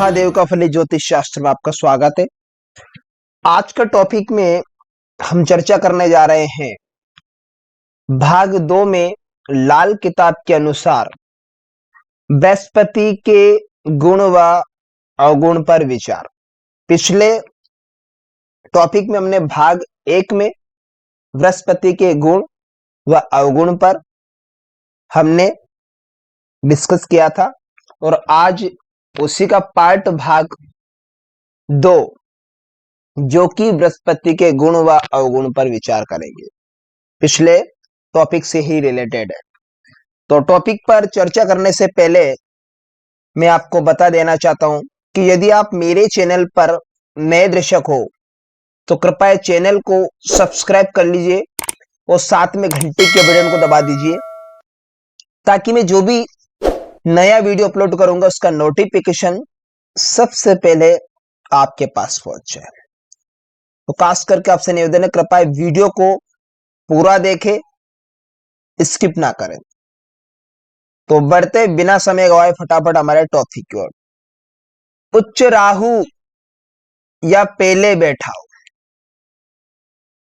महादेव का फली ज्योतिष शास्त्र में आपका स्वागत है। आज का टॉपिक में हम चर्चा करने जा रहे हैं भाग 2 में लाल किताब के अनुसार बृहस्पति के गुण व अवगुण पर विचार। पिछले टॉपिक में हमने भाग 1 में बृहस्पति के गुण व अवगुण पर हमने डिस्कस किया था और आज उसी का पार्ट भाग 2 जो कि बृहस्पति के गुण व अवगुण पर विचार करेंगे, पिछले टॉपिक से ही रिलेटेड है। तो टॉपिक पर चर्चा करने से पहले मैं आपको बता देना चाहता हूं कि यदि आप मेरे चैनल पर नए दर्शक हो तो कृपया चैनल को सब्सक्राइब कर लीजिए और साथ में घंटी के बटन को दबा दीजिए ताकि मैं जो भी नया वीडियो अपलोड करूंगा उसका नोटिफिकेशन सबसे पहले आपके पास पहुंच जाए। तो खास करके आपसे निवेदन है, कृपया वीडियो को पूरा देखें, स्किप ना करें। तो बढ़ते बिना समय गवाए फटाफट हमारे टॉपिक की ओर। उच्च राहु या पहले बैठा हो,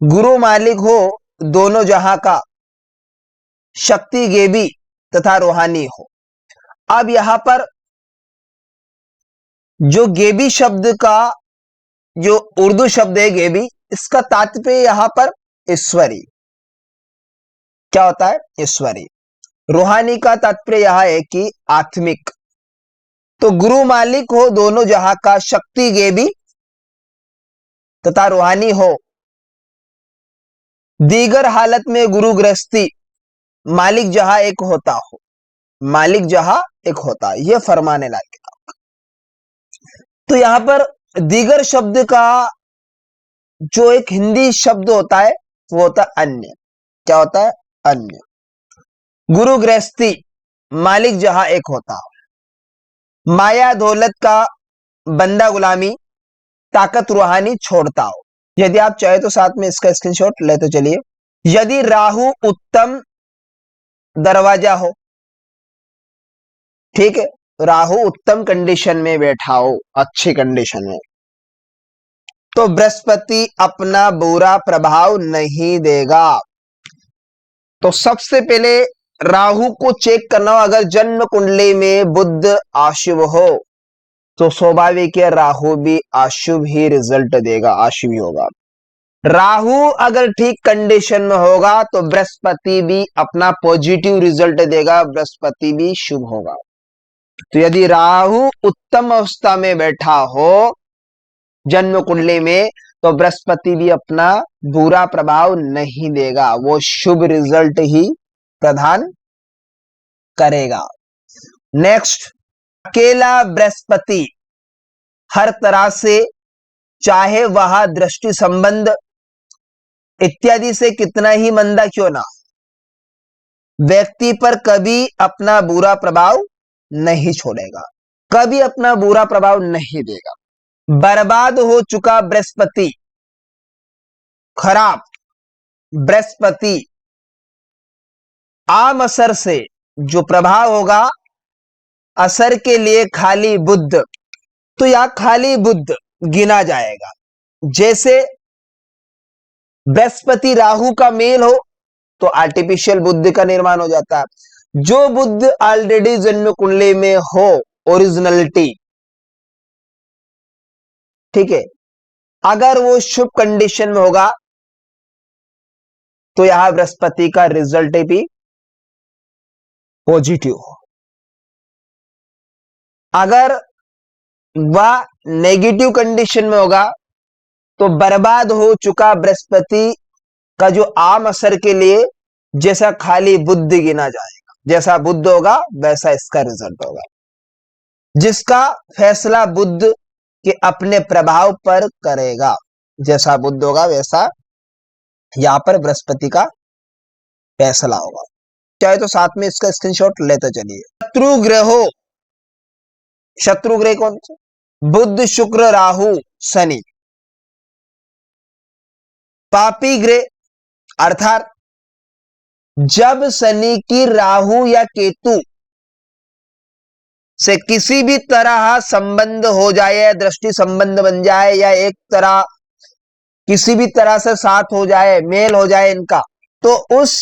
गुरु मालिक हो दोनों जहां का, शक्ति गेबी तथा रूहानी हो। अब यहां पर जो गेबी शब्द का जो उर्दू शब्द है गेबी, इसका तात्पर्य यहां पर ईश्वरी। क्या होता है? ईश्वरी। रूहानी का तात्पर्य यह है कि आत्मिक। तो गुरु मालिक हो दोनों जहां का, शक्ति गेबी तथा रूहानी हो। दीगर हालत में गुरु गृहस्थी, मालिक जहां एक होता हो, मालिक जहां एक होता है, यह फरमाने लायक। तो यहां पर दीगर शब्द का जो एक हिंदी शब्द होता है वो होता है अन्य। क्या होता है? अन्य। गुरु गृहस्थी, मालिक जहां एक होता हो। माया दौलत का बंदा गुलामी, ताकत रूहानी छोड़ता हो। यदि आप चाहे तो साथ में इसका स्क्रीनशॉट लेते चलिए। यदि राहु उत्तम दरवाजा हो, ठीक है, राहु उत्तम कंडीशन में बैठा हो, अच्छी कंडीशन में, तो बृहस्पति अपना बुरा प्रभाव नहीं देगा। तो सबसे पहले राहु को चेक करना हो। अगर जन्म कुंडली में बुध अशुभ हो तो स्वाभाविक है राहु भी अशुभ ही रिजल्ट देगा, अशुभ ही होगा। राहु अगर ठीक कंडीशन में होगा तो बृहस्पति भी अपना पॉजिटिव रिजल्ट देगा, बृहस्पति भी शुभ होगा। तो यदि राहु उत्तम अवस्था में बैठा हो जन्म कुंडली में तो बृहस्पति भी अपना बुरा प्रभाव नहीं देगा, वो शुभ रिजल्ट ही प्रदान करेगा। नेक्स्ट, अकेला बृहस्पति हर तरह से, चाहे वह दृष्टि संबंध इत्यादि से कितना ही मंदा क्यों ना, व्यक्ति पर कभी अपना बुरा प्रभाव नहीं छोड़ेगा, कभी अपना बुरा प्रभाव नहीं देगा। बर्बाद हो चुका बृहस्पति, खराब बृहस्पति, आम असर से जो प्रभाव होगा, असर के लिए खाली बुध, तो यह खाली बुध गिना जाएगा। जैसे बृहस्पति राहु का मेल हो तो आर्टिफिशियल बुद्ध का निर्माण हो जाता है। जो बुद्ध ऑलरेडी जन्म कुंडली में हो, ओरिजिनलिटी, ठीक है, अगर वो शुभ कंडीशन में होगा तो यहां बृहस्पति का रिजल्ट भी पॉजिटिव हो। अगर वह नेगेटिव कंडीशन में होगा तो बर्बाद हो चुका बृहस्पति का जो आम असर के लिए जैसा खाली बुद्ध गिना जाएगा। जैसा बुद्ध होगा वैसा इसका रिजल्ट होगा, जिसका फैसला बुद्ध के अपने प्रभाव पर करेगा। जैसा बुद्ध होगा वैसा यहां पर बृहस्पति का फैसला होगा। चाहे तो साथ में इसका स्क्रीनशॉट लेते चलिए। शत्रु ग्रहों, शत्रु ग्रह कौन से? बुध, शुक्र, राहु, शनि। पापी ग्रह अर्थात जब शनि की राहु या केतु से किसी भी तरह संबंध हो जाए, दृष्टि संबंध बन जाए, या एक तरह किसी भी तरह से साथ हो जाए, मेल हो जाए इनका, तो उस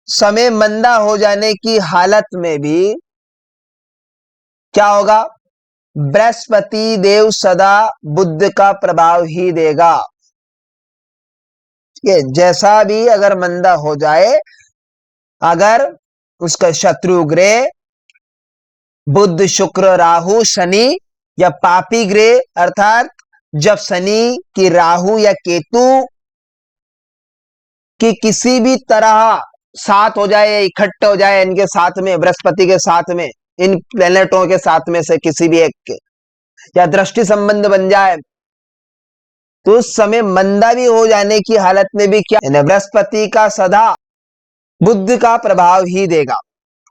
समय मंदा हो जाने की हालत में भी क्या होगा? बृहस्पति देव सदा बुध का प्रभाव ही देगा। ठीक है, जैसा भी अगर मंदा हो जाए, अगर उसका शत्रु ग्रह बुध शुक्र राहु शनि या पापी ग्रह, अर्थात जब शनि की राहु या केतु की किसी भी तरह साथ हो जाए, इकट्ठे हो जाए इनके साथ में, बृहस्पति के साथ में, इन प्लेनेटों के साथ में से किसी भी एक के, या दृष्टि संबंध बन जाए, तो उस समय मंदा भी हो जाने की हालत में भी क्या, बृहस्पति का सदा बुध का प्रभाव ही देगा।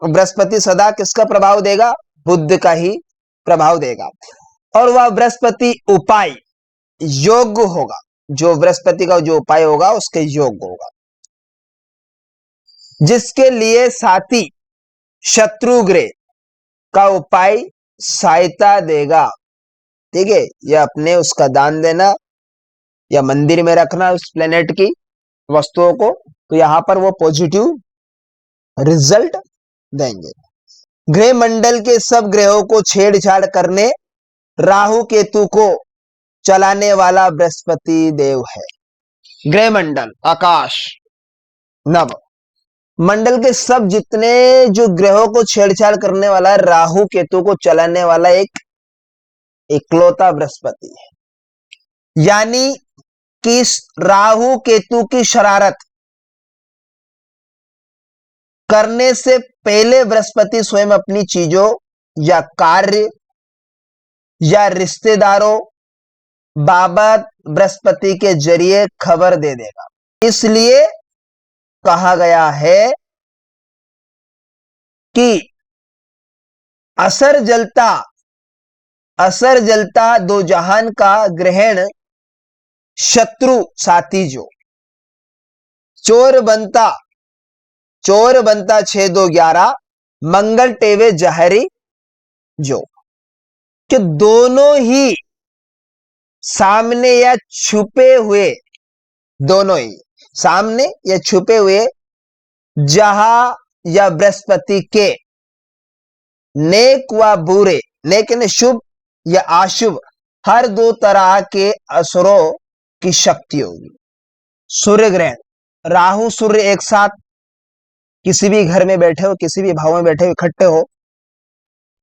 बृहस्पति सदा किसका प्रभाव देगा? बुध का ही प्रभाव देगा। और वह बृहस्पति उपाय योग्य होगा, जो बृहस्पति का जो उपाय होगा उसके योग्य होगा, जिसके लिए साथी शत्रु ग्रह का उपाय सहायता देगा। ठीक है, या अपने उसका दान देना या मंदिर में रखना उस प्लेनेट की वस्तुओं को, तो यहां पर वो पॉजिटिव रिजल्ट देंगे। ग्रह मंडल के सब ग्रहों को छेड़छाड़ करने राहु केतु को चलाने वाला बृहस्पति देव है। ग्रह मंडल, आकाश, नभ मंडल के सब जितने जो ग्रहों को छेड़छाड़ करने वाला है, राहु केतु को चलाने वाला एक इकलौता बृहस्पति है। यानी कि राहु केतु की शरारत करने से पहले बृहस्पति स्वयं अपनी चीजों या कार्य या रिश्तेदारों बाबत बृहस्पति के जरिए खबर दे देगा। इसलिए कहा गया है कि असर जलता दो जहान का ग्रहण शत्रु साथी जो, चोर बनता 6 2 11 मंगल टेवे जहरी जो, कि दोनों ही सामने या छुपे हुए, दोनों ही सामने या छुपे हुए जहां या बृहस्पति के नेक व बुरे, नेक ने शुभ या अशुभ, हर दो तरह के असुरों की शक्ति होगी। सूर्य ग्रहण, राहु सूर्य एक साथ किसी भी घर में बैठे हो, किसी भी भाव में बैठे हो, इकट्ठे हो,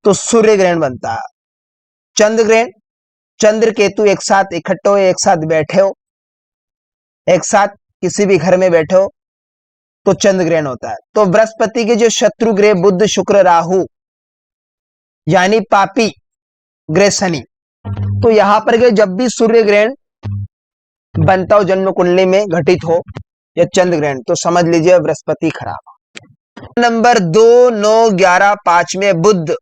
तो सूर्य ग्रहण बनता है। चंद्र ग्रहण, चंद्र केतु एक साथ इकट्ठे हो, एक साथ बैठे हो, एक साथ किसी भी घर में बैठे हो, तो चंद्र ग्रहण होता है। तो बृहस्पति के जो शत्रु ग्रह बुध शुक्र राहु यानी पापी ग्रह शनि, तो यहां पर के जब भी सूर्य ग्रहण बनता हो, जन्म कुंडली में घटित हो, या चंद्र ग्रहण, तो समझ लीजिए बृहस्पति खराब। नंबर 2 9 11 5 में बुध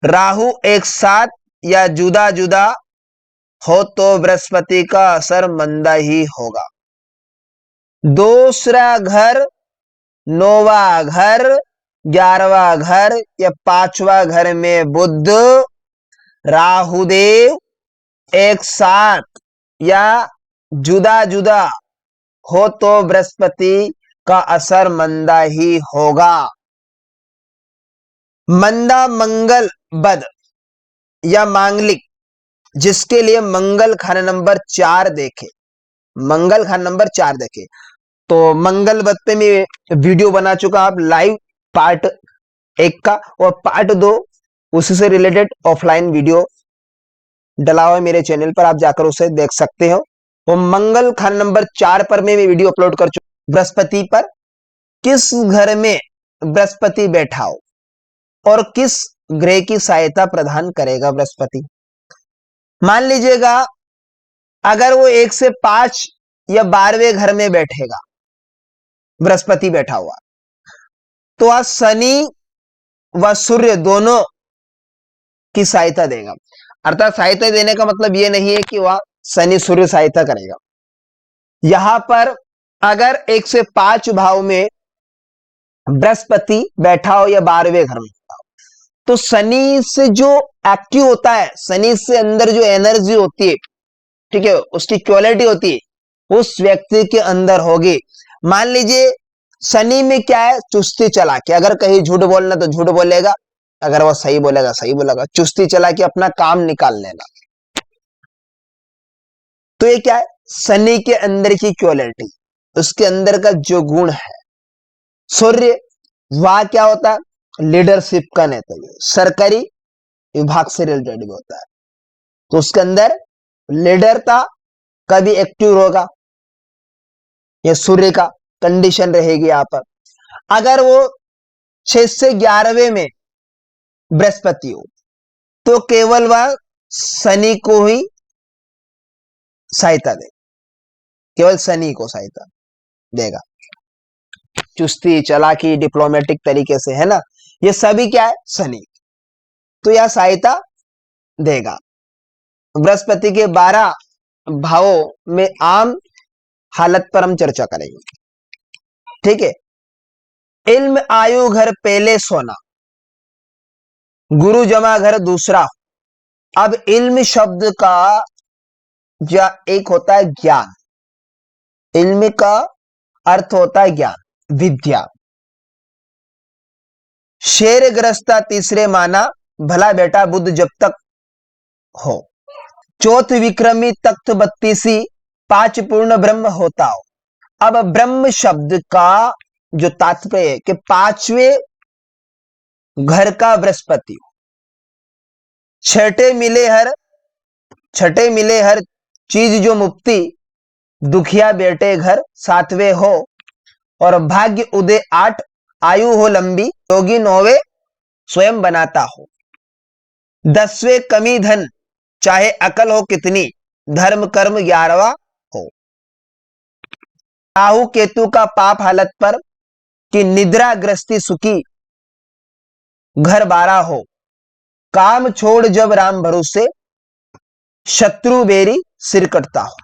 राहु एक साथ या जुदा जुदा हो तो बृहस्पति का असर मंदा ही होगा। दूसरा घर, 9वां घर, 11वां घर या 5वां घर में बुध राहुदेव एक साथ या जुदा जुदा हो तो बृहस्पति का असर मंदा ही होगा। मंदा मंगल बद या मांगलिक, जिसके लिए मंगल खाना नंबर 4 देखे, मंगल खाना नंबर 4 देखे, तो मंगल बद पे मैं वीडियो बना चुका, आप लाइव पार्ट 1 का, और पार्ट 2 उसी से रिलेटेड ऑफलाइन वीडियो डला हुआ है मेरे चैनल पर, आप जाकर उसे देख सकते हो। वो मंगल खाना नंबर 4 पर मैं वीडियो अपलोड कर चुका। बृहस्पति पर किस घर में बृहस्पति बैठा हो और किस ग्रह की सहायता प्रदान करेगा बृहस्पति। मान लीजिएगा अगर वो 1 से 5 या 12वें घर में बैठेगा, बृहस्पति बैठा हुआ, तो आज शनि व सूर्य दोनों की सहायता देगा। अर्थात सहायता देने का मतलब ये नहीं है कि वह शनि सूर्य सहायता करेगा। यहां पर अगर 1 से 5 भाव में बृहस्पति बैठा हो या 12वें घर में, तो शनि से जो एक्टिव होता है, शनि से अंदर जो एनर्जी होती है, ठीक है, उसकी क्वालिटी होती है उस व्यक्ति के अंदर होगी। मान लीजिए शनि में क्या है, चुस्ती चालाकी, अगर कहीं झूठ बोलना तो झूठ बोलेगा, अगर वो सही बोलेगा सही बोलेगा, चुस्ती चालाकी, अपना काम निकाल लेगा। तो ये क्या है, शनि के अंदर की क्वालिटी, उसके अंदर का जो गुण है। सूर्य, वह क्या होता है, लीडरशिप का नेतृत्व, सरकारी विभाग से रिलेटेड भी होता है, तो उसके अंदर लीडरता कभी एक्टिव होगा, ये सूर्य का कंडीशन रहेगी यहां पर। अगर वो 6 से 11वें में बृहस्पति हो तो केवल वह शनि को ही सहायता दे, केवल शनि को सहायता देगा। चुस्ती चालाकी डिप्लोमेटिक तरीके से, है ना, ये सभी क्या है, शनि, तो यह सहायता देगा। बृहस्पति के 12 भावों में आम हालत पर हम चर्चा करेंगे, ठीक है। इल्म आयु घर पहले सोना, गुरु जमा घर दूसरा। अब इल्म शब्द का एक होता है ज्ञान, इल्म का अर्थ होता है ज्ञान, विद्या। शेर ग्रस्ता तीसरे माना, भला बेटा बुद्ध जब तक हो। चौथ विक्रमी तख्त 32, 5 पूर्ण ब्रह्म होता हो। अब ब्रह्म शब्द का जो तात्पर्य है कि 5वें घर का बृहस्पति, छठे मिले हर चीज जो मुक्ति, दुखिया बेटे घर 7वें हो। और भाग्य उदय 8, आयु हो लंबी, योगी 9वें स्वयं बनाता हो। 10वें कमी धन, चाहे अकल हो कितनी, धर्म कर्म 11वां हो। राहु केतु का पाप हालत पर, कि निद्रा ग्रस्ती सुखी, घर 12 हो। काम छोड़ जब राम भरोसे, शत्रु बेरी सिर कटता हो।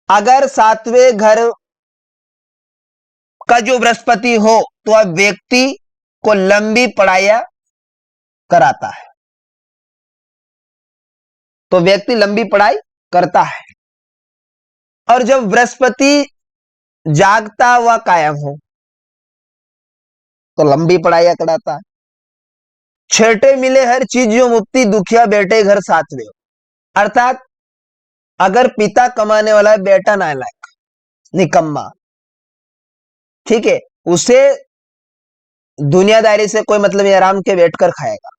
अगर 7वें घर का जो बृहस्पति हो तो वह व्यक्ति को लंबी पढ़ाइयां कराता है, तो व्यक्ति लंबी पढ़ाई करता है। और जब बृहस्पति जागता हुआ कायम हो तो लंबी पढ़ाइयां कराता है। छठे मिले हर चीज जो मुक्ति, दुखिया बेटे घर 7वें हो। अर्थात अगर पिता कमाने वाला है, बेटा नालायक निकम्मा, ठीक है, उसे दुनियादारी से कोई मतलब नहीं, आराम के बैठकर खाएगा,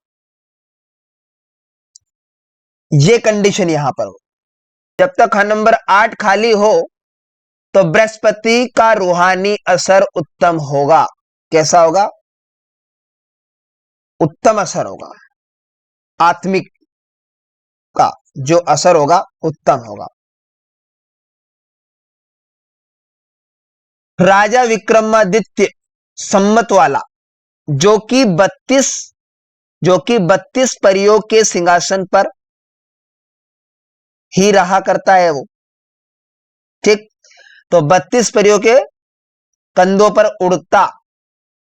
ये कंडीशन यहां पर हो। जब तक नंबर 8 खाली हो तो बृहस्पति का रूहानी असर उत्तम होगा। कैसा होगा, उत्तम असर होगा, आत्मिक का जो असर होगा उत्तम होगा। राजा विक्रमादित्य सम्मत वाला, जो कि 32 परियों के सिंहासन पर ही रहा करता है वो, ठीक। तो 32 परियों के कंधों पर उड़ता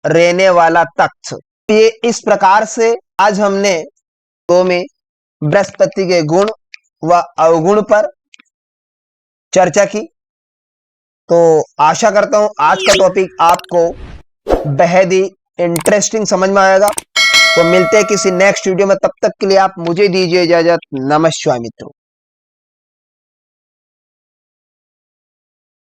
रहने वाला तख्त। ये इस प्रकार से आज हमने दो में बृहस्पति के गुण व अवगुण पर चर्चा की। तो आशा करता हूं आज का टॉपिक आपको बेहद ही इंटरेस्टिंग समझ में आएगा। तो मिलते हैं किसी नेक्स्ट वीडियो में, तब तक के लिए आप मुझे दीजिए इजाजत। नमस्कार मित्रों।